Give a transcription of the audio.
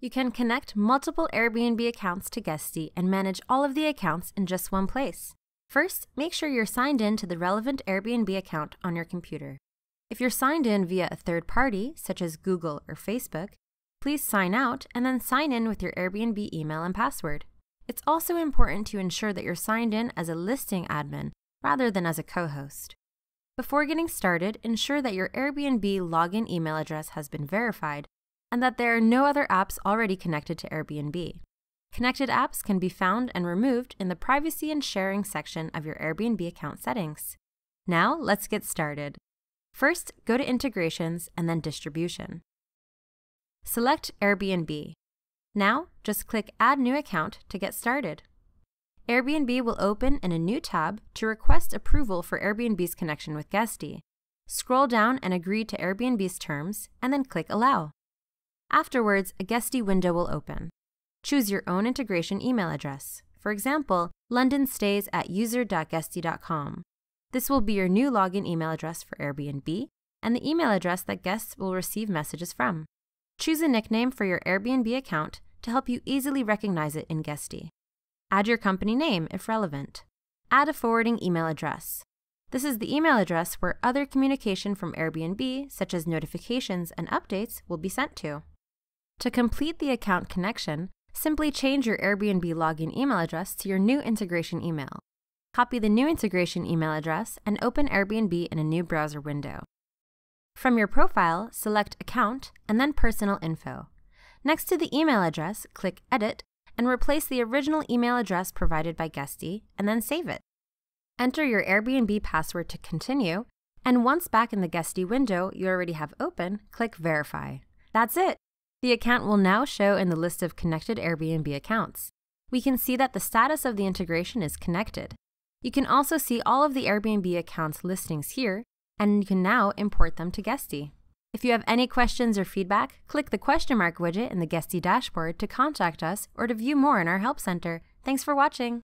You can connect multiple Airbnb accounts to Guesty and manage all of the accounts in just one place. First, make sure you're signed in to the relevant Airbnb account on your computer. If you're signed in via a third party, such as Google or Facebook, please sign out and then sign in with your Airbnb email and password. It's also important to ensure that you're signed in as a listing admin rather than as a co-host. Before getting started, ensure that your Airbnb login email address has been verified and that there are no other apps already connected to Airbnb. Connected apps can be found and removed in the Privacy and Sharing section of your Airbnb account settings. Now, let's get started. First, go to Integrations and then Distribution. Select Airbnb. Now, just click Add New Account to get started. Airbnb will open in a new tab to request approval for Airbnb's connection with Guesty. Scroll down and agree to Airbnb's terms, and then click Allow. Afterwards, a Guesty window will open. Choose your own integration email address. For example, londonstays@user.guesty.com. This will be your new login email address for Airbnb and the email address that guests will receive messages from. Choose a nickname for your Airbnb account to help you easily recognize it in Guesty. Add your company name if relevant. Add a forwarding email address. This is the email address where other communication from Airbnb, such as notifications and updates, will be sent to. To complete the account connection, simply change your Airbnb login email address to your new integration email. Copy the new integration email address and open Airbnb in a new browser window. From your profile, select Account and then Personal Info. Next to the email address, click Edit and replace the original email address provided by Guesty and then save it. Enter your Airbnb password to continue, and once back in the Guesty window you already have open, click Verify. That's it! The account will now show in the list of connected Airbnb accounts. We can see that the status of the integration is connected. You can also see all of the Airbnb accounts listings here, and you can now import them to Guesty. If you have any questions or feedback, click the question mark widget in the Guesty dashboard to contact us or to view more in our Help Center. Thanks for watching!